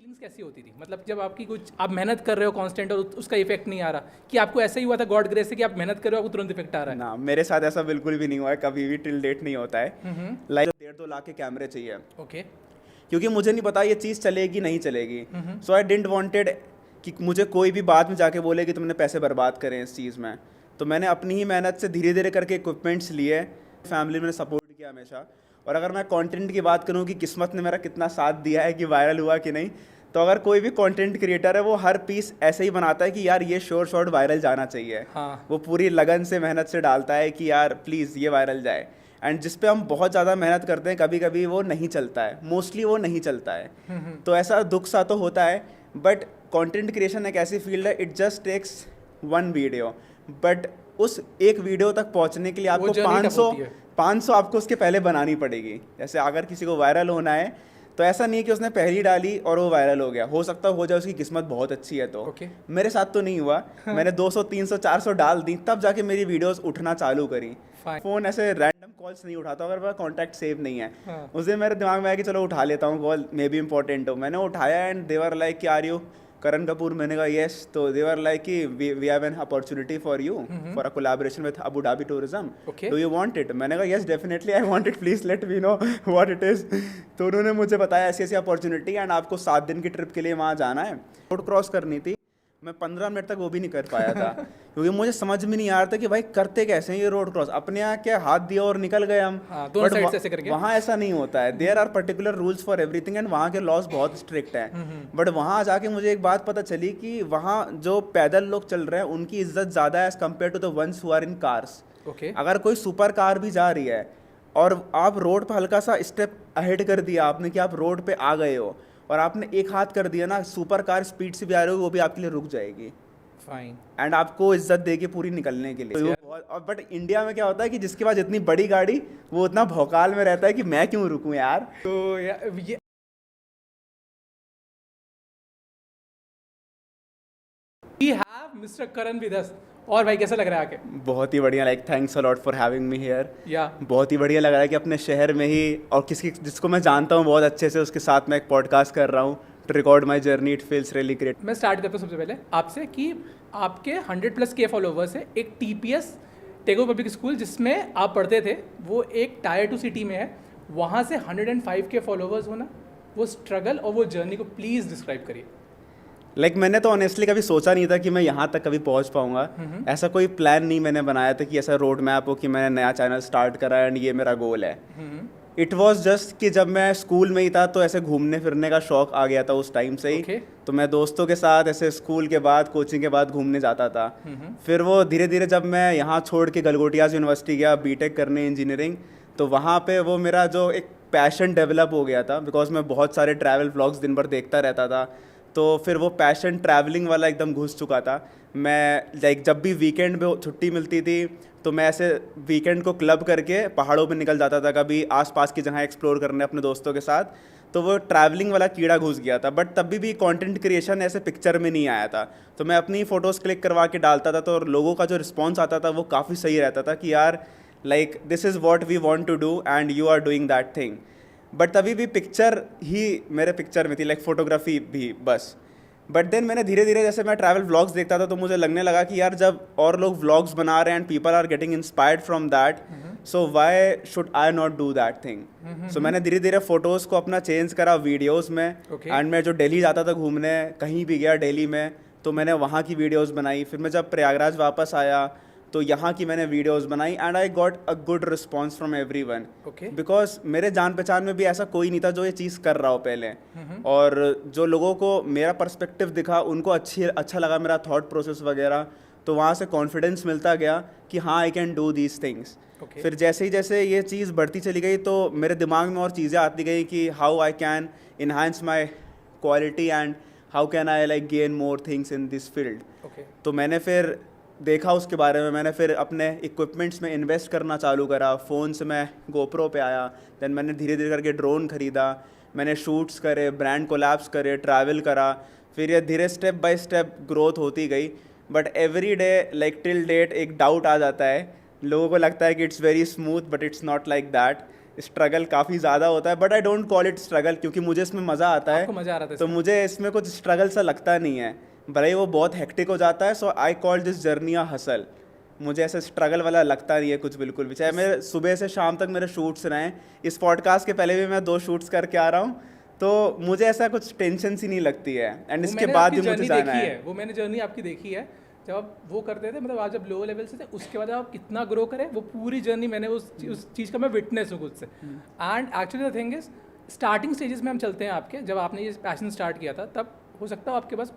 Feelings कैसी होती थी, मतलब जब आपकी कुछ आप मेहनत कर रहे हो कांस्टेंट और उसका इफेक्ट नहीं आ रहा, कि आपको ऐसा ही हुआ था गॉड ग्रेस से कि आप मेहनत कर रहे हो आपको तुरंत इफेक्ट आ रहा है? ना, मेरे साथ ऐसा बिल्कुल भी नहीं हुआ है, कभी भी टिल डेट नहीं होता है। लाइक 1.5-2 लाख के कैमरे चाहिए, ओके। क्योंकि मुझे नहीं पता ये चीज़ चलेगी नहीं चलेगी। सो आई डिडंट वांटेड कि मुझे कोई भी बाद में जाके बोले कि तुमने पैसे बर्बाद करे इस चीज़ में। तो मैंने अपनी ही मेहनत से धीरे धीरे करके इक्विपमेंट्स लिए, फैमिली ने सपोर्ट किया हमेशा। और अगर मैं कंटेंट की बात करूँ कि किस्मत ने मेरा कितना साथ दिया है कि वायरल हुआ कि नहीं, तो अगर कोई भी कंटेंट क्रिएटर है वो हर पीस ऐसे ही बनाता है कि यार ये शॉर्ट वायरल जाना चाहिए। हाँ। वो पूरी लगन से मेहनत से डालता है कि यार प्लीज़ ये वायरल जाए। एंड जिस पे हम बहुत ज़्यादा मेहनत करते हैं कभी कभी वो नहीं चलता है, मोस्टली वो नहीं चलता है। तो ऐसा दुख सा तो होता है, बट कंटेंट क्रिएशन एक ऐसी फील्ड है, it just takes 1 video, but उस एक वीडियो तक पहुंचने के लिए आपको 500 आपको उसके पहले बनानी पड़ेगी। जैसे अगर किसी को वायरल होना है तो ऐसा नहीं है कि उसने पहली डाली और वो वायरल हो गया, हो सकता हो जाए उसकी किस्मत बहुत अच्छी है तो। मेरे साथ तो नहीं हुआ। मैंने 200 300 400 डाल दी तब जाके मेरी वीडियोस उठना चालू करी। फोन ऐसे रैंडम कॉल्स नहीं उठाता अगर मेरा कॉन्टैक्ट सेव नहीं है। उस दिन मेरे दिमाग में आया कि चलो उठा लेता हूँ कॉल, मे बी इंपॉर्टेंट हो। मैंने उठाया एंड दे वर लाइक कि आर यू करण कपूर? मैंने कहा यस। तो दे वर लाइक कि we have an opportunity for you for a collaboration with Abu Dhabi tourism, do you want it? मैंने कहा yes definitely I want it, please let me know what it is. तो उन्होंने मुझे बताया ऐसी ऐसी opportunity and आपको 7 दिन की ट्रिप के लिए वहाँ जाना है, रोड क्रॉस करनी थी। मैं 15 मिनट तक वो भी नहीं कर पाया था क्योंकि मुझे समझ में नहीं आ रहा था कि भाई करते कैसे हैं ये रोड क्रॉस। अपने यहाँ क्या हाथ दिया और निकल गए हम। बट वहाँ ऐसा नहीं होता है, there are particular rules for everything and वहाँ के लॉज बहुत स्ट्रिक्ट हैं। बट वहाँ जाके मुझे एक बात पता चली कि वहाँ जो पैदल लोग चल रहे हैं उनकी इज्जत ज़्यादा है as compared to the ones who are in cars. अगर कोई सुपर कार भी जा रही है और आप रोड पर हल्का सा स्टेप अहेड कर दिया आपने कि आप रोड पे आ गए हो और आपने एक हाथ कर दिया ना, सुपर कार स्पीड से भी आ रही होगी वो भी आपके लिए रुक जाएगी। फाइन। एंड आपको इज्जत देगी पूरी निकलने के लिए। और बट इंडिया में क्या होता है कि जिसके पास इतनी बड़ी गाड़ी वो उतना भौकाल में रहता है कि मैं क्यों रुकूं यार। तो ये We have Mr. Karan with us. और भाई कैसा लग रहा है आके? बहुत ही बढ़िया, like thanks a lot for having me here. या बहुत ही बढ़िया लग रहा है कि अपने शहर में ही और किसी जिसको मैं जानता हूँ बहुत अच्छे से उसके साथ मैं एक पॉडकास्ट कर रहा हूँ to record my journey. It feels really great. मैं स्टार्ट करता हूँ सबसे पहले आपसे कि आपके 100+ के फॉलोवर्स है। एक TPS टेगो पब्लिक स्कूल जिसमें आप पढ़ते थे वो एक Tier 2 सिटी में है, वहाँ से 105 के फॉलोवर्स होना, वो स्ट्रगल और वो जर्नी को प्लीज़ डिस्क्राइब करिए। लाइक मैंने तो ऑनेस्टली कभी सोचा नहीं था कि मैं यहाँ तक कभी पहुँच पाऊँगा। ऐसा कोई प्लान नहीं मैंने बनाया था कि ऐसा रोड मैप हो कि मैंने नया चैनल स्टार्ट करा एंड ये मेरा गोल है। इट वॉज जस्ट कि जब मैं स्कूल में ही था तो ऐसे घूमने फिरने का शौक आ गया था उस टाइम से ही। तो मैं दोस्तों के साथ ऐसे स्कूल के बाद कोचिंग के बाद घूमने जाता था। फिर वो धीरे धीरे जब मैं यहाँ छोड़ के गलगोटियाज यूनिवर्सिटी गया बीटेक करने इंजीनियरिंग, तो वहाँ पे वो मेरा जो एक पैशन डेवलप हो गया था बिकॉज मैं बहुत सारे ट्रैवल व्लॉग्स दिन भर देखता रहता था। तो फिर वो पैशन ट्रैवलिंग वाला एकदम घुस चुका था। मैं लाइक जब भी वीकेंड में छुट्टी मिलती थी तो मैं ऐसे वीकेंड को क्लब करके पहाड़ों पे निकल जाता था, कभी आसपास की जगह एक्सप्लोर करने अपने दोस्तों के साथ। तो वो ट्रैवलिंग वाला कीड़ा घुस गया था। बट तभी भी कंटेंट क्रिएशन ऐसे पिक्चर में नहीं आया था, तो मैं अपनी फ़ोटोज़ क्लिक करवा के डालता था। तो लोगों का जो रिस्पॉन्स आता था वो काफ़ी सही रहता था कि यार like this is what we want to do and you are doing that thing. But तभी भी पिक्चर ही मेरे पिक्चर में थी, लाइक फोटोग्राफी भी बस। बट देन मैंने धीरे धीरे जैसे मैं ट्रैवल व्लॉग्स देखता था तो मुझे लगने लगा कि यार जब और लोग व्लॉग्स बना रहे हैं and people are getting inspired from that, so why should I not do that thing. So मैंने धीरे धीरे फोटोज़ को अपना चेंज करा वीडियोज़ में। एंड मैं जो दिल्ली जाता था घूमने, कहीं भी गया दिल्ली में, तो मैंने वहाँ की वीडियोज़ बनाई। फिर मैं जब प्रयागराज वापस आया तो यहाँ की मैंने वीडियोस बनाई and I got a good response from everyone because मेरे जान पहचान में भी ऐसा कोई नहीं था जो ये चीज़ कर रहा हो पहले। और जो लोगों को मेरा पर्सपेक्टिव दिखा उनको अच्छा लगा मेरा थॉट प्रोसेस वगैरह, तो वहाँ से कॉन्फिडेंस मिलता गया कि हाँ I can do these things. फिर जैसे ये चीज़ बढ़ती चली गई तो मेरे दिमाग में और चीज़ें आती गई कि how I can enhance my quality and how can I like gain more things in this field. तो मैंने फिर देखा उसके बारे में, मैंने फिर अपने इक्विपमेंट्स में इन्वेस्ट करना चालू करा। फ़ोन से मैं गोप्रो पे आया, देन मैंने धीरे धीरे करके ड्रोन ख़रीदा, मैंने शूट्स करे, ब्रांड कोलैब्स करे, ट्रैवल करा। फिर ये धीरे स्टेप बाय स्टेप ग्रोथ होती गई। But every day like till date एक डाउट आ जाता है, लोगों को लगता है कि it's very smooth but it's not like that. Struggle काफ़ी ज़्यादा होता है, but I don't call it struggle, क्योंकि मुझे इसमें मज़ा आता है। आपको मजा आ रहा था तो मुझे इसमें कुछ स्ट्रगल सा लगता नहीं है, भले ही वो बहुत हेक्टिक हो जाता है। So I call this journey a hustle. मुझे ऐसा स्ट्रगल वाला लगता नहीं है कुछ बिल्कुल भी, चाहे मेरे सुबह से शाम तक मेरे शूट्स रहें। इस पॉडकास्ट के पहले भी मैं 2 शूट्स करके आ रहा हूँ, तो मुझे ऐसा कुछ टेंशन सी नहीं लगती है। एंड इसके बाद भी मुझे जाना है। वो मैंने जर्नी आपकी देखी है, जब आप वो करते थे, मतलब आज जब लो लेवल से थे, उसके बाद आप कितना ग्रो करें, वो पूरी जर्नी मैंने उस चीज़ का मैं विटनेस हूँ खुद से। And actually the thing is, starting stages में हम चलते हैं आपके, जब आपने ये पैशन स्टार्ट किया था, तब हो सकता है आपके पास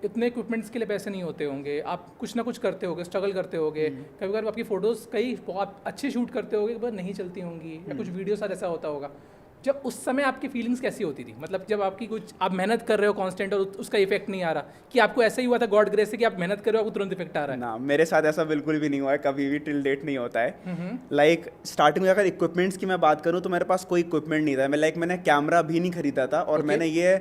इतने इक्विपमेंट्स के लिए पैसे नहीं होते होंगे, आप कुछ ना कुछ करते होगे, स्ट्रगल करते होगे, कभी कभी आपकी फ़ोटोज़ कई बहुत अच्छे शूट करते होगे पर नहीं चलती होंगी, या कुछ वीडियो साथ ऐसा होता होगा। जब उस समय आपकी फीलिंग्स कैसी होती थी, मतलब जब आपकी कुछ आप मेहनत कर रहे हो कांस्टेंट और उसका इफेक्ट नहीं आ रहा, कि आपको ऐसा ही हुआ था गॉड ग्रेस से कि आप मेहनत कर रहे हो आपको तुरंत इफेक्ट आ रहा है? ना, मेरे साथ ऐसा बिल्कुल भी नहीं हुआ है, कभी भी टिल डेट नहीं होता है। लाइक स्टार्टिंग में अगर इक्विपमेंट्स की मैं बात करूँ तो मेरे पास कोई इक्विपमेंट नहीं था। मैंने कैमरा भी नहीं खरीदा था, और मैंने ये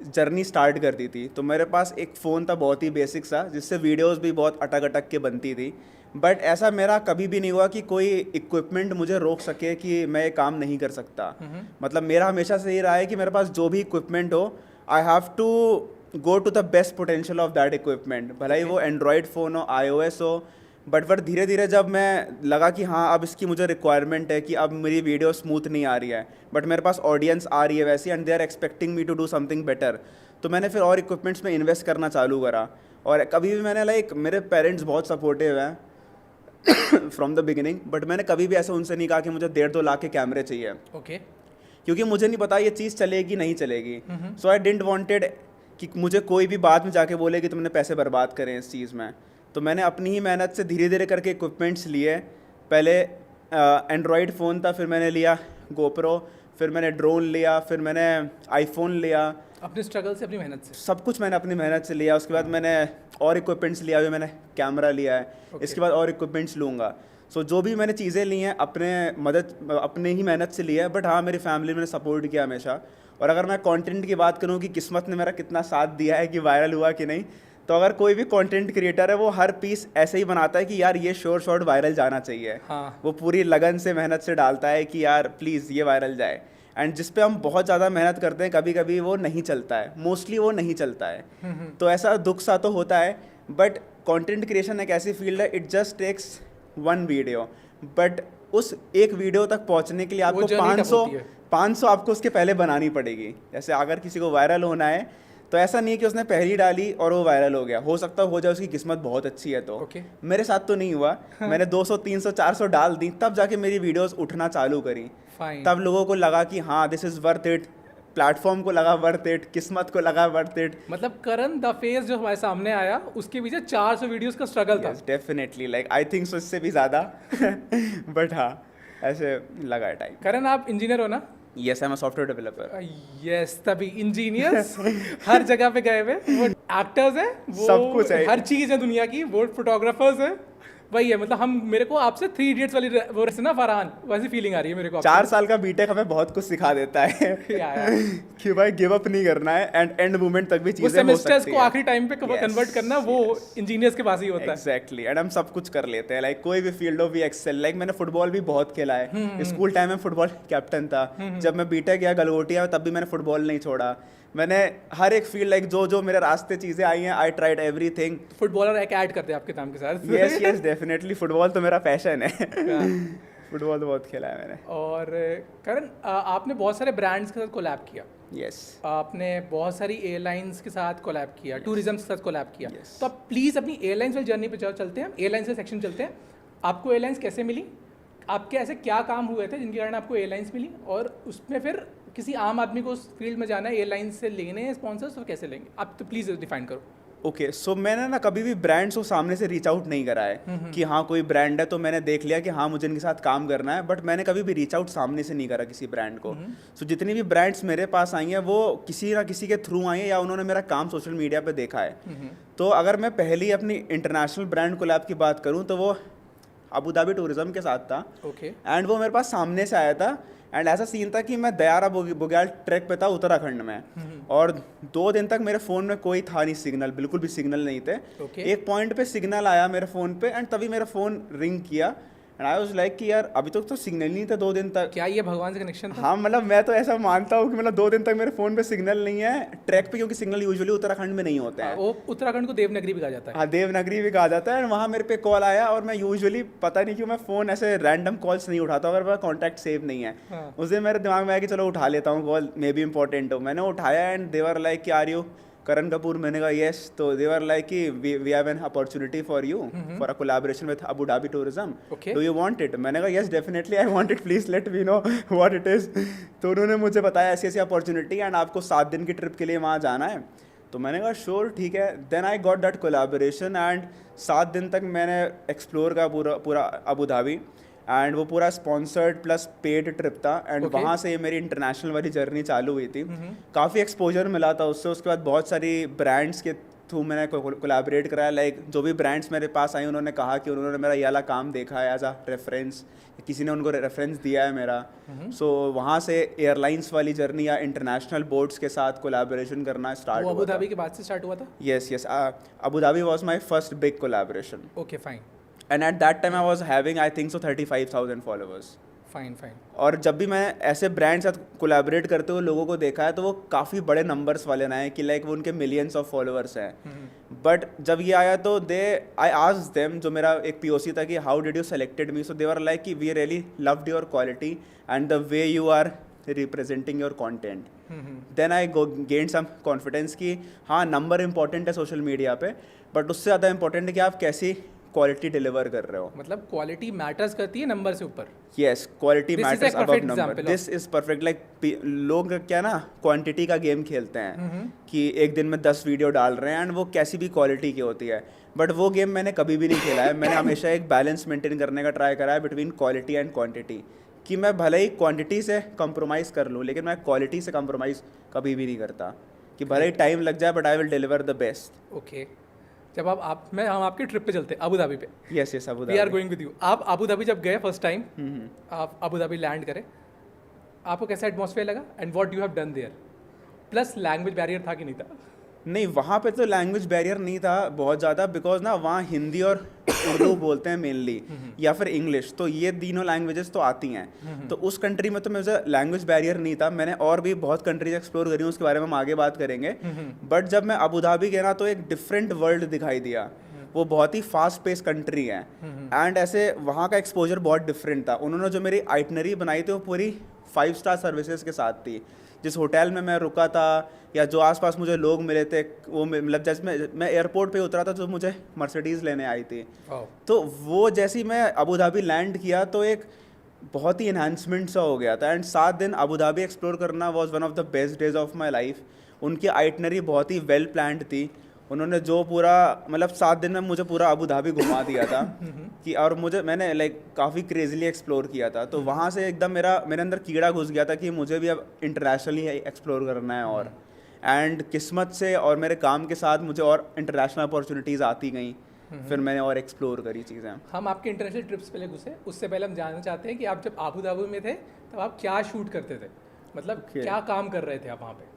जर्नी स्टार्ट कर दी थी। तो मेरे पास एक फ़ोन था बहुत ही बेसिक सा, जिससे वीडियोस भी बहुत अटक अटक के बनती थी। बट ऐसा मेरा कभी भी नहीं हुआ कि कोई इक्विपमेंट मुझे रोक सके कि मैं ये काम नहीं कर सकता। मतलब मेरा हमेशा से ये रहा है कि मेरे पास जो भी इक्विपमेंट हो, I have to go to the best potential of that equipment, भले ही वो एंड्रॉयड फ़ोन हो, iOS हो। बट धीरे धीरे जब मैं लगा कि हाँ अब इसकी मुझे रिक्वायरमेंट है, कि अब मेरी वीडियो स्मूथ नहीं आ रही है, बट मेरे पास ऑडियंस आ रही है वैसी, and they are expecting me to do something better, तो मैंने फिर और इक्विपमेंट्स में इन्वेस्ट करना चालू करा। और कभी भी मैंने मेरे पेरेंट्स बहुत सपोर्टिव हैं फ्रॉम द बिगिनिंग, बट मैंने कभी भी ऐसा उनसे नहीं कहा कि मुझे 1.5-2 लाख के कैमरे चाहिए। क्योंकि मुझे नहीं पता ये चीज़ चलेगी नहीं चलेगी। सो आई डिडंट वांटेड कि मुझे कोई भी बाद में जाके बोले कि तुमने पैसे बर्बाद करें इस चीज़ में। तो मैंने अपनी ही मेहनत से धीरे धीरे करके इक्विपमेंट्स लिए। पहले एंड्रॉयड फ़ोन था, फिर मैंने लिया गोप्रो, फिर मैंने ड्रोन लिया, फिर मैंने आईफोन लिया। अपने स्ट्रगल से, अपनी मेहनत से, सब कुछ मैंने अपनी मेहनत से लिया। उसके बाद मैंने और इक्विपमेंट्स लिया, अभी मैंने कैमरा लिया है। इसके बाद और इक्विपमेंट्स लूँगा। सो जो भी मैंने चीज़ें ली हैं अपने ही मेहनत से ली है। बट हाँ, मेरी फैमिली ने सपोर्ट किया हमेशा। और अगर मैं कंटेंट की बात करूँ कि किस्मत ने मेरा कितना साथ दिया है कि वायरल हुआ कि नहीं, तो अगर कोई भी कंटेंट क्रिएटर है वो हर पीस ऐसे ही बनाता है कि यार ये शॉर्ट वायरल जाना चाहिए। हाँ। वो पूरी लगन से मेहनत से डालता है कि यार प्लीज़ ये वायरल जाए। एंड जिस पे हम बहुत ज़्यादा मेहनत करते हैं, कभी कभी वो नहीं चलता है, मोस्टली वो नहीं चलता है। तो ऐसा दुख सा तो होता है। बट कंटेंट क्रिएशन एक ऐसी फील्ड है, it just takes 1 video, but उस एक वीडियो तक पहुंचने के लिए आपको 500 आपको उसके पहले बनानी पड़ेगी। जैसे अगर किसी को वायरल होना है, तो ऐसा नहीं कि उसने पहली डाली और वो वायरल हो गया। हो सकता हो जाए उसकी किस्मत बहुत अच्छी है तो। मेरे साथ तो नहीं हुआ। मैंने 200, 300, 400 डाल दी, तब जाके मेरी वीडियोस उठना चालू करी। तब लोगों को लगा कि हाँ this is worth it, platform को लगा वर्थ इट, किस्मत को लगा वर्थ इट। मतलब करण द फेस जो हमारे सामने आया, उसके पीछे 400 वीडियोस का स्ट्रगल था। Definitely, like I think so, इससे भी ज़्यादा। बट हाँ, ऐसे लगा है टाइम। करण, आप इंजीनियर हो ना? Yes, I am a software developer. Yes, तभी इंजीनियर्स हर जगह पे गए हुए, वो एक्टर्स हैं, वो सब कुछ है, हर चीज़ है दुनिया की, वो फोटोग्राफर्स है। वही है, मतलब मेरे को आपसे 3 इडियट्स वाली वो रहे ना फरहान, वैसी फीलिंग आ रही है मेरे को। 4 साल का बीटेक हमें बहुत कुछ सिखा देता है कि भाई गिव अप नहीं करना है, एंड एंड मोमेंट तक भी चीजें हो सकती है। सेमेस्टर्स को आखिरी टाइम पे कन्वर्ट करना, वो इंजीनियर्स के पास ही होता है। एग्जैक्टली, एंड हम सब कुछ कर लेते हैं। लाइक कोई भी फील्ड हो, वी एक्सेल। लाइक मैंने फुटबॉल भी बहुत खेला है। स्कूल टाइम में फुटबॉल कैप्टन था। जब मैं बीटेक गया गलगोटिया, तब भी मैंने फुटबॉल नहीं छोड़ा। मैंने हर एक फील्ड, लाइक जो मेरे रास्ते चीज़ें आई हैं, आई ट्राइड एवरीथिंग। फुटबॉलर एक ऐड करते हैं आपके नाम के साथ। यस डेफिनेटली, फुटबॉल तो मेरा पैशन है। फुटबॉल तो बहुत खेला है मैंने। और करण, आपने बहुत सारे ब्रांड्स के साथ कोलैब किया। यस। आपने बहुत सारी एयरलाइंस के साथ कोलैब किया, टूरिज्म के साथ कोलैब किया। तो आप प्लीज़ अपनी एयरलाइंस वाली जर्नी पे चलते हैं, एयरलाइंस का सेक्शन चलते हैं। आपको एयरलाइंस कैसे मिली, आपके ऐसे क्या काम हुए थे जिनके कारण आपको एयरलाइंस मिली, और उसमें फिर किसी आम आदमी को उस फील्ड में जाना है, एयरलाइंस से लेने हैं स्पॉन्सर्स, तो कैसे लेंगे आप? तो प्लीज़ डिफाइन करो। ओके, सो मैंने ना कभी भी ब्रांड्स को सामने से रीच आउट नहीं करा है कि हाँ कोई ब्रांड है तो मैंने देख लिया कि हाँ मुझे इनके साथ काम करना है, बट मैंने कभी भी रीच आउट सामने से नहीं करा किसी ब्रांड को। सो जितनी भी ब्रांड्स मेरे पास आई हैं वो किसी ना किसी के थ्रू आई हैं, या उन्होंने मेरा काम सोशल मीडिया पे देखा है। तो अगर मैं पहली अपनी इंटरनेशनल ब्रांड कोलैब की बात करूँ तो वो अबू धाबी टूरिज्म के साथ था। एंड वो मेरे पास सामने से आया था। एंड ऐसा सीन था कि मैं दयारा बुग्याल ट्रैक पे था उत्तराखंड में, और 2 दिन तक मेरे फ़ोन में कोई था नहीं सिग्नल, बिल्कुल भी सिग्नल नहीं थे। एक पॉइंट पे सिग्नल आया मेरे फ़ोन पे, एंड तभी मेरा फ़ोन रिंग किया। एंड आई वाज लाइक कि यार अभी तक तो सिग्नल नहीं था 2 दिन तक। क्या ये भगवान से कनेक्शन था? हाँ मतलब मैं तो ऐसा मानता हूँ कि मतलब 2 दिन तक मेरे फ़ोन पे सिग्नल नहीं है ट्रैक पे, क्योंकि सिग्नल यूजुअली उत्तराखंड में नहीं होते हैं। वो उत्तराखंड को देवनगरी भी कहा जाता है। हाँ देवनागरी भी कहा जाता है। वहाँ मेरे पे कॉल आया और मैं यूजुअली पता नहीं क्यों मैं फ़ोन ऐसे रैंडम कॉल्स नहीं उठाता अगर मेरा कॉन्टैक्ट सेव नहीं है। हाँ। उस दिन मेरे दिमाग में आया कि चलो उठा लेता हूँ कॉल, मे बी इंपॉर्टेंट हो। मैंने उठाया एंड दे वर लाइक कि आर यू करण कपूर? मैंने कहा यस। तो दे वर लाइक कि we have an opportunity for you for a collaboration with Abu Dhabi tourism, Okay. Do you want it? मैंने कहा yes definitely I want it, please let me know what it is. तो उन्होंने मुझे बताया ऐसी ऐसी opportunity and आपको 7 दिन की ट्रिप के लिए वहाँ जाना है। तो मैंने कहा श्योर ठीक है। Then I got that collaboration and 7 दिन तक मैंने एक्सप्लोर का पूरा अबू धाबी एंड वो पूरा स्पॉन्सर्ड प्लस पेड ट्रिप था। And Okay. वहाँ से ये मेरी इंटरनेशनल वाली जर्नी चालू हुई थी। काफ़ी एक्सपोजर मिला था उससे। उसके बाद बहुत सारी ब्रांड्स के थ्रू मैंने कोलैबोरेट कराया। लाइक जो भी ब्रांड्स मेरे पास आई उन्होंने कहा कि उन्होंने मेरा ये वाला काम देखा है एज अ रेफरेंस, किसी ने उनको रेफरेंस दिया है मेरा। सो वहाँ से एयरलाइंस वाली जर्नी या इंटरनेशनल बोर्ड्स के साथ कोलैबोरेशन करना स्टार्ट वो हुआ अबू था। धाबी के बाद से स्टार्ट हुआ था? Yes yes, Abu Dhabi was my first big collaboration okay fine and at that time I was having I think so 35,000 followers. Fine fine. और जब भी मैं ऐसे ब्रांड साथ कोलैबोरेट करते हुए लोगों को देखा है तो वो काफ़ी बड़े नंबर्स वाले ना हैं कि लाइक वो उनके मिलियंस ऑफ फॉलोअर्स हैं। बट जब ये आया तो आई आस्क्ड देम, जो मेरा एक पीओसी था कि how did you selected me, so they were like कि we really loved your quality and the way you are representing your content. Then I gain some confidence कि हाँ number important है social media पे, but उससे ज़्यादा important है कि आप कैसी क्वालिटी डिलीवर कर रहे हो। मतलब क्वालिटी मैटर्स करती है नंबर से ऊपर। Yes, quality This is matters a above perfect number. example this is perfect. Like लोग क्या ना क्वांटिटी का गेम खेलते हैं कि एक दिन में 10 वीडियो डाल रहे हैं एंड वो कैसी भी क्वालिटी की होती है, बट वो गेम मैंने कभी भी नहीं खेला है। मैंने हमेशा एक बैलेंस मेंटेन करने का ट्राई करा है बिटवीन क्वालिटी एंड क्वांटिटी, कि मैं भले ही क्वांटिटी से कंप्रोमाइज़ कर लूँ लेकिन मैं क्वालिटी से कंप्रोमाइज़ कभी भी नहीं करता, कि भले ही टाइम लग जाए but I will deliver the best. Okay. जब हम आपके ट्रिप पे चलते हैं अबू धाबी पे। Yes yes, Abu we are Dhabi. Going with you. आप अबू धाबी जब गए फर्स्ट टाइम, आप अबू धाबी लैंड करे, आपको कैसा एटमॉस्फेयर लगा and what you have done there? Plus language barrier था कि नहीं था? नहीं, वहाँ पे तो लैंग्वेज बैरियर नहीं था बहुत ज़्यादा, बिकॉज ना वहाँ हिंदी और उर्दू बोलते हैं मेनली, या फिर इंग्लिश, तो ये तीनों लैंग्वेजेस तो आती हैं। तो उस कंट्री में तो मुझे लैंग्वेज बैरियर नहीं था। मैंने और भी बहुत कंट्रीज एक्सप्लोर करी हूँ, उसके बारे में हम आगे बात करेंगे। बट जब मैं अबू धाबी गया ना तो एक डिफरेंट वर्ल्ड दिखाई दिया। वो बहुत ही फास्ट पेस कंट्री है एंड ऐसे वहाँ का एक्सपोजर बहुत डिफरेंट था। उन्होंने जो मेरी आइटनरी बनाई थी वो पूरी 5 स्टार सर्विसेज के साथ थी। जिस होटल में मैं रुका था या जो आसपास मुझे लोग मिले थे, वो मतलब जैसे मैं एयरपोर्ट पे उतरा था तो मुझे मर्सिडीज़ लेने आई थी। तो वो जैसे ही मैं अबू धाबी लैंड किया तो एक बहुत ही इन्हांसमेंट सा हो गया था। एंड 7 दिन अबू धाबी एक्सप्लोर करना was one of the best days of my life. उनकी आइटनरी बहुत ही वेल प्लान्ड थी। उन्होंने जो पूरा मतलब 7 दिन में मुझे पूरा अबू धाबी घुमा दिया था कि, और मैंने लाइक काफ़ी क्रेजीली एक्सप्लोर किया था। तो वहाँ से एकदम मेरे अंदर कीड़ा घुस गया था कि मुझे भी अब इंटरनेशनली एक्सप्लोर करना है। और एंड किस्मत से और मेरे काम के साथ मुझे और इंटरनेशनल अपॉर्चुनिटीज़ आती गई, फिर मैंने और एक्सप्लोर करी चीज़ें। हम आपके इंटरनेशनल ट्रिप्स पहले घुसे, उससे पहले हम जानना चाहते हैं कि आप जब अबू धाबी में थे तब आप क्या शूट करते थे, मतलब क्या काम कर रहे थे आप वहाँ पे?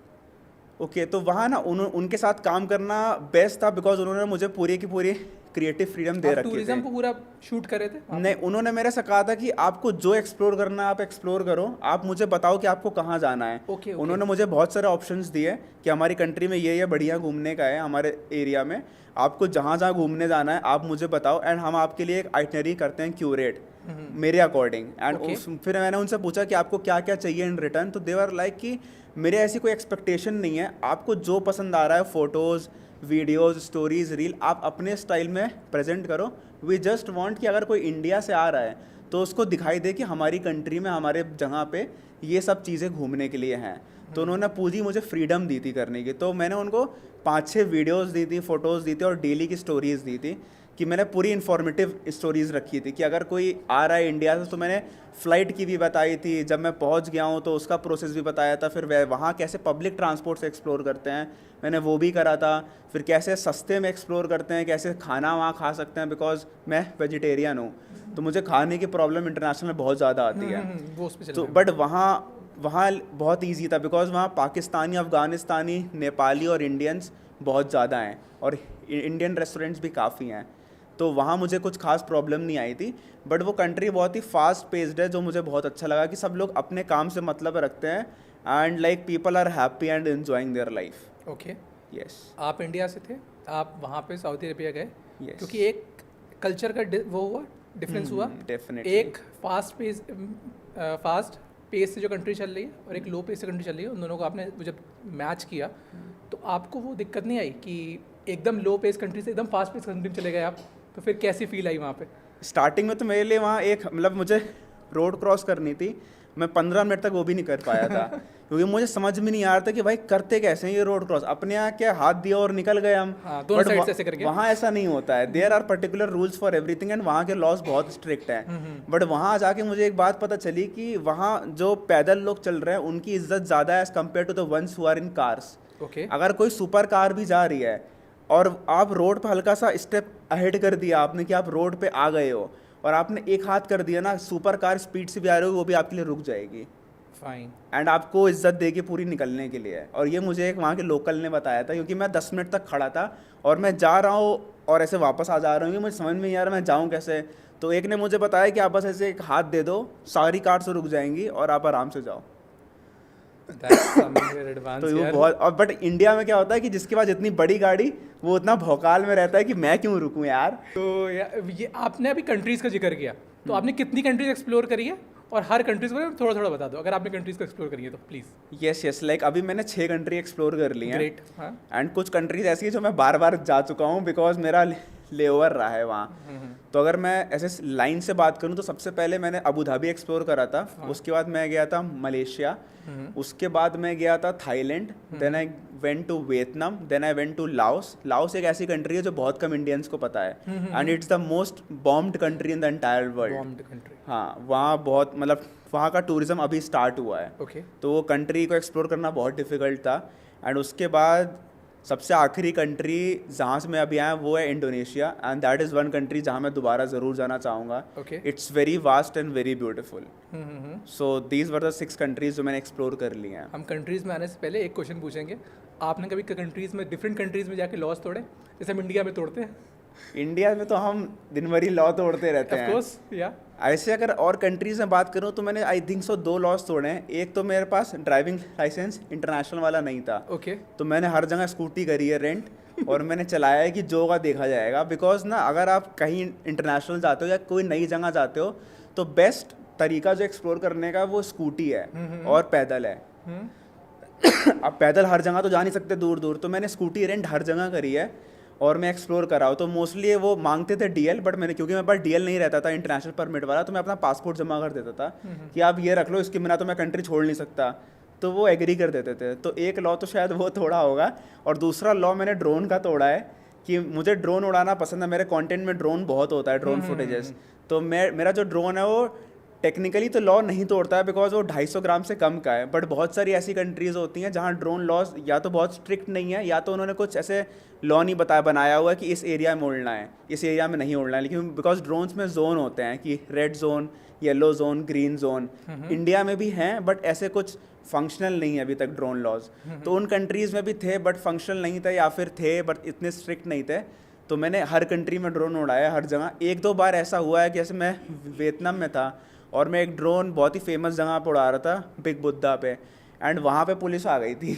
ओके, तो वहाँ ना उनके साथ काम करना बेस्ट था बिकॉज उन्होंने मुझे पूरी की पूरी क्रिएटिव फ्रीडम दे रखी थी। टूरिज्म को पूरा शूट कर रहे थे? नहीं, उन्होंने मेरे से कहा था कि आपको जो एक्सप्लोर करना है आप एक्सप्लोर करो, आप मुझे बताओ कि आपको कहाँ जाना है। Okay. उन्होंने मुझे बहुत सारे ऑप्शंस दिए कि हमारी कंट्री में ये बढ़िया घूमने का है, हमारे एरिया में आपको जहाँ जहाँ घूमने जाना है आप मुझे बताओ एंड हम आपके लिए एक आइटनरी करते हैं क्यूरेट मेरे अकॉर्डिंग। एंड फिर मैंने उनसे पूछा कि आपको क्या क्या चाहिए इन रिटर्न, तो दे वर लाइक कि मेरे ऐसी कोई एक्सपेक्टेशन नहीं है, आपको जो पसंद आ रहा है फ़ोटोज़, वीडियोज़, स्टोरीज़, रील आप अपने स्टाइल में प्रेजेंट करो। वी जस्ट वांट कि अगर कोई इंडिया से आ रहा है तो उसको दिखाई दे कि हमारी कंट्री में हमारे जगह पे ये सब चीज़ें घूमने के लिए हैं। तो उन्होंने पूरी मुझे फ्रीडम दी थी करने की। तो मैंने उनको 5-6 वीडियोज़ दी थी, फ़ोटोज़ दी थी और डेली की स्टोरीज़ दी थी कि मैंने पूरी इन्फॉर्मेटिव स्टोरीज़ रखी थी कि अगर कोई आ रहा है इंडिया से तो मैंने फ़्लाइट की भी बताई थी, जब मैं पहुंच गया हूं तो उसका प्रोसेस भी बताया था, फिर वहाँ कैसे पब्लिक ट्रांसपोर्ट से एक्सप्लोर करते हैं मैंने वो भी करा था, फिर कैसे सस्ते में एक्सप्लोर करते हैं, कैसे खाना वहाँ खा सकते हैं, बिकॉज मैं वेजिटेरियन हूँ तो मुझे खाने की प्रॉब्लम इंटरनेशनल में बहुत ज़्यादा आती है। तो बट वहाँ बहुत ईजी था बिकॉज वहाँ पाकिस्तानी, अफ़गानिस्तानी, नेपाली और इंडियंस बहुत ज़्यादा हैं और इंडियन रेस्टोरेंट्स भी काफ़ी हैं। तो वहाँ मुझे कुछ खास प्रॉब्लम नहीं आई थी। बट वो कंट्री बहुत ही फास्ट पेस्ड है, जो मुझे बहुत अच्छा लगा कि सब लोग अपने काम से मतलब रखते हैं and like people are happy and enjoying their life. Okay, yes आप इंडिया से थे, आप वहाँ पे सऊदी अरेबिया गए, Yes. क्योंकि एक कल्चर का वो हुआ, डिफरेंस हुआ। डेफिनेटली। एक फास्ट पेस से जो कंट्री चल रही है और एक लो पेस से कंट्री चल रही है, उन दोनों को आपने जब मैच किया तो आपको वो दिक्कत नहीं आई कि एकदम लो पेस कंट्री से एकदम फास्ट पेस कंट्री में चले गए आप, तो फिर कैसी फील आई वहाँ पे? स्टार्टिंग में तो मेरे लिए वहाँ एक मतलब मुझे रोड क्रॉस करनी थी, मैं 15 मिनट तक वो भी नहीं कर पाया था क्योंकि मुझे समझ में नहीं आ रहा था कि भाई करते कैसे हैं ये रोड क्रॉस। अपने यहाँ क्या हाथ दिया और निकल गए हम। हाँ, दोनों But साइड से ऐसे करके। वहाँ ऐसा नहीं होता है। There are particular rules for everything and वहाँ के लॉज बहुत स्ट्रिक्ट हैं। बट वहाँ जाके मुझे एक बात पता चली कि वहाँ जो पैदल लोग चल रहे हैं उनकी इज्जत ज़्यादा है as compared to the ones who are in cars. Okay, अगर कोई सुपर कार भी जा रही है और आप रोड पर हल्का सा स्टेप अहेड कर दिया आपने कि आप रोड पे आ गए हो और आपने एक हाथ कर दिया ना, सुपर कार स्पीड से भी आ रही हो वो भी आपके लिए रुक जाएगी फाइन। एंड आपको इज्जत देके पूरी निकलने के लिए है। और ये मुझे एक वहाँ के लोकल ने बताया था क्योंकि मैं 10 मिनट तक खड़ा था और मैं जा रहा हूँ और ऐसे वापस आ जा रहा हूँ कि मुझे समझ में नहीं आ रहा मैं जाऊँ कैसे। तो एक ने मुझे बताया कि आप बस ऐसे एक हाथ दे दो, सारी कार से रुक जाएंगी और आप आराम से जाओ। तो वो बहुत। और बट इंडिया में क्या होता है कि जिसके पास इतनी बड़ी गाड़ी वो उतना भौकाल में रहता है कि मैं क्यों रुकूं यार। तो ये आपने अभी कंट्रीज़ का जिक्र किया, तो आपने कितनी कंट्रीज एक्सप्लोर करी है और हर कंट्रीज को थोड़ा थोड़ा बता दो, अगर आपने कंट्रीज को एक्सप्लोर करी है तो प्लीज़। यस लाइक अभी मैंने 6 कंट्री एक्सप्लोर कर ली हैं। ग्रेट। हाँ, एंड कुछ कंट्रीज ऐसी है जो मैं बार बार जा चुका हूँ बिकॉज मेरा लेओवर रहा है वहाँ। तो अगर मैं ऐसे लाइन से बात करूँ तो सबसे पहले मैंने अबू धाबी एक्सप्लोर करा था। उसके बाद मैं गया था मलेशिया, उसके बाद मैं गया था Thailand, then I went to Vietnam, then I went to Laos. Laos एक ऐसी कंट्री है जो बहुत कम इंडियंस को पता है and it's the most bombed country in the entire world. हाँ, वहाँ बहुत मतलब वहाँ का टूरिज्म अभी स्टार्ट हुआ है। ओके, तो वो कंट्री को एक्सप्लोर करना बहुत डिफिकल्ट था। एंड उसके बाद सबसे आखिरी कंट्री जहाँ से मैं अभी आया वो है Indonesia and that is one country जहाँ मैं दोबारा ज़रूर जाना चाहूँगा। Okay, it's very vast and very beautiful. So these were the 6 countries जो मैंने एक्सप्लोर कर ली हैं। हम कंट्रीज़ में आने से पहले एक क्वेश्चन पूछेंगे, आपने कभी कंट्रीज़ में डिफरेंट कंट्रीज़ में जाके लॉस तोड़े जैसे हम इंडिया में तोड़ते हैं? इंडिया में तो हम दिन भर ही लॉ तोड़ते रहते हैं। ऑफ कोर्स, या ऐसे अगर और कंट्रीज में बात करूँ तो मैंने आई थिंक सो 2 लॉस तोड़े हैं। एक तो मेरे पास ड्राइविंग लाइसेंस इंटरनेशनल वाला नहीं था। ओके, तो मैंने हर जगह स्कूटी करी है रेंट और मैंने चलाया है कि जो होगा देखा जाएगा। बिकॉज ना अगर आप कहीं इंटरनेशनल जाते हो या कोई नई जगह जाते हो तो बेस्ट तरीका जो एक्सप्लोर करने का वो स्कूटी है और पैदल है। अब पैदल हर जगह तो जा नहीं सकते दूर दूर, तो मैंने स्कूटी रेंट हर जगह करी है और मैं एक्सप्लोर कराऊँ। तो मोस्टली वो मांगते थे डीएल, बट मैंने क्योंकि मेरे पास डीएल नहीं रहता था इंटरनेशनल परमिट वाला, तो मैं अपना पासपोर्ट जमा कर देता था कि आप ये रख लो, इसके बिना तो मैं कंट्री छोड़ नहीं सकता। तो वो एग्री कर देते थे। तो एक लॉ तो शायद वो तोड़ा होगा। और दूसरा लॉ मैंने ड्रोन का तोड़ा है कि मुझे ड्रोन उड़ाना पसंद है। मेरे कंटेंट में ड्रोन बहुत होता है, ड्रोन फुटेजेस। तो मेरा जो ड्रोन है वो टेक्निकली तो लॉ नहीं तोड़ता है बिकॉज वो 250 ग्राम से कम का है। बट बहुत सारी ऐसी कंट्रीज़ होती हैं जहाँ ड्रोन लॉज या तो बहुत स्ट्रिक्ट नहीं है या तो उन्होंने कुछ ऐसे लॉ नहीं बनाया हुआ है कि इस एरिया में उड़ना है, इस एरिया में नहीं उड़ना है। लेकिन बिकॉज ड्रोन्स में जोन होते हैं कि red zone, yellow zone, green zone, India में भी हैं बट ऐसे कुछ फंक्शनल नहीं है अभी तक ड्रोन लॉज। तो उन कंट्रीज़ में भी थे बट फंक्शनल नहीं थे, या फिर थे बट इतने स्ट्रिक्ट नहीं थे। तो मैंने हर कंट्री में ड्रोन उड़ाया हर जगह। 1-2 बार ऐसा हुआ है कि जैसे मैं वियतनाम में था और मैं एक ड्रोन बहुत ही फेमस जगह पर उड़ा रहा था, बिग बुद्धा पे, एंड वहाँ पे पुलिस आ गई थी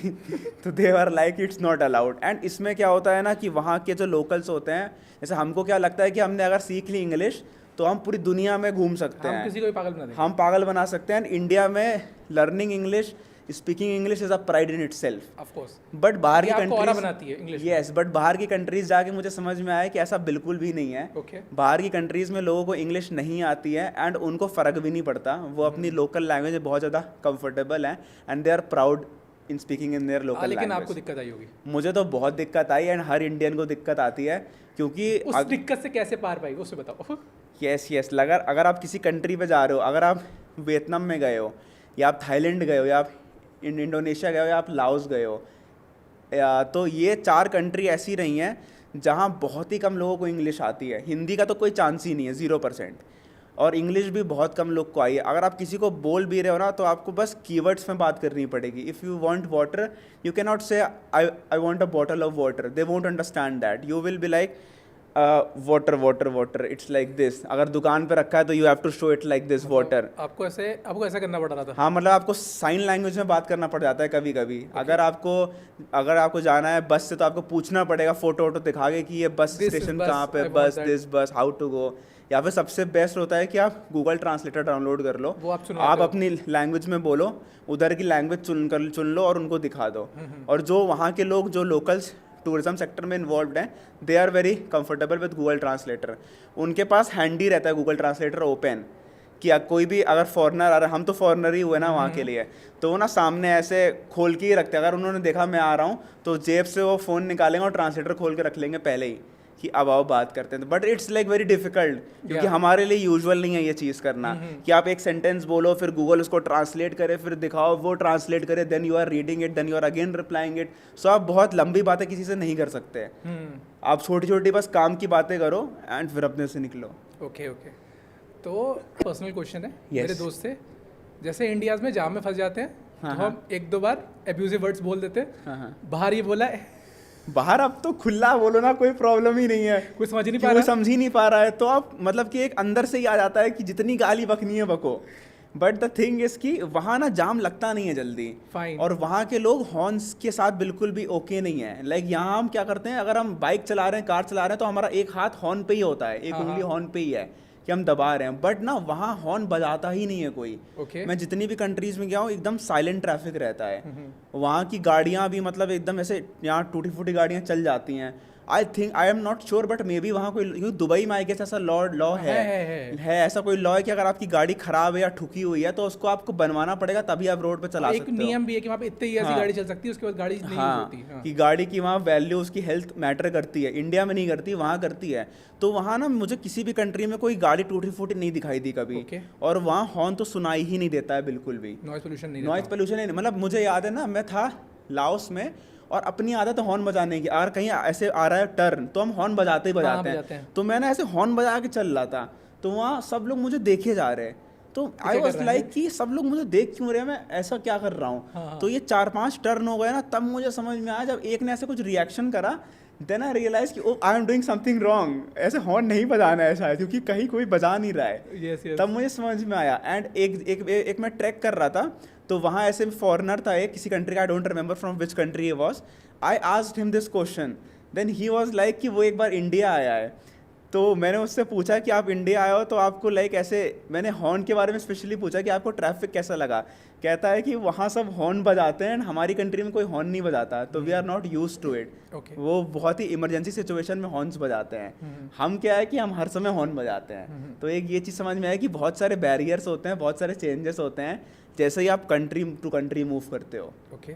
तो they are like it's not allowed. And इसमें क्या होता है ना कि वहाँ के जो लोकल्स होते हैं, जैसे हमको क्या लगता है कि हमने अगर सीख ली इंग्लिश तो हम पूरी दुनिया में घूम सकते हैं, किसी को भी पागल बना देंगे, हम पागल बना सकते हैं। इंडिया में learning English, speaking English is a pride in itself. Of course, but बाहर की आपको ऑरा कंट्रीज बनाती है इंग्लिश। यस, बट बाहर की कंट्रीज जाके मुझे समझ में आया कि ऐसा बिल्कुल भी नहीं है। ओके, बाहर की कंट्रीज में लोगों को इंग्लिश नहीं आती है एंड उनको फ़र्क भी नहीं पड़ता। वो अपनी लोकल लैंग्वेज में बहुत ज़्यादा कंफर्टेबल हैं and they are proud in speaking in their local language. लेकिन आपको दिक्कत आई होगी। मुझे तो बहुत दिक्कत आई एंड हर इंडियन को दिक्कत आती है क्योंकि उस दिक्कत से कैसे पार पाई उससे बताओ। यस अगर आप किसी कंट्री पे जा रहे हो, अगर आप वियतनाम में गए हो या आप थाईलैंड गए हो या आप इंडोनेशिया गए हो या आप लाओस गए हो, तो ये 4 कंट्री ऐसी रही हैं जहाँ बहुत ही कम लोगों को इंग्लिश आती है। हिंदी का तो कोई चांस ही नहीं है, 0%। और इंग्लिश भी बहुत कम लोग को आई है। अगर आप किसी को बोल भी रहे हो ना तो आपको बस कीवर्ड्स में बात करनी पड़ेगी। If you want water you can not say I want a bottle of water, they won't understand that. You will be like water water water, it's like this. अगर दुकान पे रखा है तो you have to show it like this water. आपको ऐसा करना पड़ रहा था? हाँ, मतलब आपको साइन लैंग्वेज में बात करना पड़ जाता है कभी कभी। अगर आपको जाना है बस से तो आपको पूछना पड़ेगा, फोटो वोटो दिखा के कि ये बस स्टेशन कहाँ पे, बस हाउ टू गो। या फिर सबसे बेस्ट होता है कि आप गूगल ट्रांसलेटर डाउनलोड कर लो, वो आप अपनी लैंग्वेज में बोलो, उधर की लैंग्वेज चुन लो और उनको दिखा दो। और जो वहाँ के लोग जो लोकल्स टूरिज्म सेक्टर में इन्वॉल्व हैं, they are very comfortable with Google translator. उनके पास हैंडी रहता है गूगल ट्रांसलेटर ओपन, कि कोई भी अगर फॉरेनर आ रहा है, हम तो फॉरेनर ही हुए ना वहाँ के लिए, तो वो ना सामने ऐसे खोल के ही रखते हैं। अगर उन्होंने देखा मैं आ रहा हूँ तो जेब से वो फ़ोन निकालेंगे और ट्रांसलेटर खोल के रख लेंगे पहले ही कि अब आओ बात करते हैं। But it's like very difficult, क्योंकि हमारे लिए यूजुअल नहीं है ये चीज़ करना कि आप एक सेंटेंस बोलो, फिर गूगल उसको ट्रांसलेट करे, फिर दिखाओ, वो ट्रांसलेट करे, then you are reading it, then you are again replying it. So आप बहुत लंबी बातें किसी से नहीं कर सकते। आप छोटी छोटी बस काम की बातें करो एंड फिर अपने से निकलो। ओके। तो पर्सनल क्वेश्चन है, मेरे दोस्त से, जैसे इंडियाज़ में जाम में फंस जाते हैं तो हम 1-2 बार एब्यूजिव वर्ड्स बोल देते हैं। बाहर ये बोला है, बाहर अब तो खुला बोलो ना, कोई प्रॉब्लम ही नहीं है, कोई समझ ही नहीं पा रहा है तो आप मतलब कि एक अंदर से ही आ जाता है कि जितनी गाली बकनी है बको। बट द थिंग इज कि वहाँ ना जाम लगता नहीं है जल्दी। Fine. और वहाँ के लोग हॉर्न्स के साथ बिल्कुल भी ओके नहीं है। लाइक यहाँ हम क्या करते हैं, अगर हम बाइक चला रहे हैं, कार चला रहे हैं, तो हमारा एक हाथ हॉर्न पे ही होता है, एक उंगली हॉर्न पे ही है कि हम दबा रहे हैं। बट ना वहाँ हॉर्न बजाता ही नहीं है कोई। मैं जितनी भी कंट्रीज में गया हूँ, एकदम साइलेंट ट्रैफिक रहता है। वहाँ की गाड़ियाँ भी मतलब एकदम ऐसे, यहाँ टूटी फूटी गाड़ियाँ चल जाती हैं। I am not sure, but may be वहाँ कोई, दुबई में आई गेस ऐसा लॉ है ऐसा कोई लॉ है कि अगर आपकी गाड़ी खराब है या ठुकी हुई है तो उसको आपको बनवाना पड़ेगा, तभी आप रोड पे चला सकते हो। एक नियम भी है कि वहाँ पे इतनी ऐसी गाड़ी चल सकती है, उसके बाद गाड़ी नहीं होती। कि गाड़ी की वहाँ वैल्यू, उसकी हेल्थ मैटर करती है। इंडिया में नहीं करती, वहाँ करती है। तो वहाँ ना मुझे किसी भी कंट्री में कोई गाड़ी टूटी फूटी नहीं दिखाई दी कभी। और वहाँ हॉर्न तो सुनाई ही नहीं देता है बिल्कुल भी। नॉइज पोल्यूशन नहीं। मतलब मुझे याद है ना, मैं था लाओस में और अपनी आदत है हॉर्न बजाने की। अगर कहीं ऐसे आ रहा है टर्न तो हम हॉर्न बजाते हैं। तो मैंने ऐसे हॉर्न बजा के चल रहा था, तो वहाँ सब लोग मुझे देखे जा रहे हैं। तो आई वॉज लाइक कि सब लोग मुझे देख क्यों रहे हैं, मैं ऐसा क्या कर रहा हूँ। तो ये 4-5 टर्न हो गए ना, तब मुझे समझ में आया, जब एक ने ऐसे कुछ रिएक्शन करा, देन आई रियलाइज कि I am doing something wrong. ऐसे हॉर्न नहीं बजाना है शायद, क्योंकि कहीं कोई बजा नहीं रहा है। तब मुझे समझ में आया। एंड एक मैं ट्रैक कर रहा था, तो वहाँ ऐसे फॉरेनर था एक, किसी कंट्री का, I don't remember from which country he was. I asked him this question, then he was like कि वो एक बार इंडिया आया है। तो मैंने उससे पूछा कि आप इंडिया आए हो तो आपको लाइक ऐसे, मैंने हॉर्न के बारे में स्पेशली पूछा कि आपको ट्रैफिक कैसा लगा। कहता है कि वहाँ सब हॉर्न बजाते हैं, हमारी कंट्री में कोई हॉर्न नहीं बजाता, तो we are not use to it. वो बहुत ही इमरजेंसी सिचुएशन में हॉर्न्स बजाते हैं। हम क्या है कि हम हर समय हॉर्न बजाते हैं। तो एक ये चीज़ समझ में आया कि बहुत सारे बैरियर्स होते हैं, बहुत सारे चेंजेस होते हैं जैसे ही आप कंट्री टू कंट्री मूव करते हो। ओके,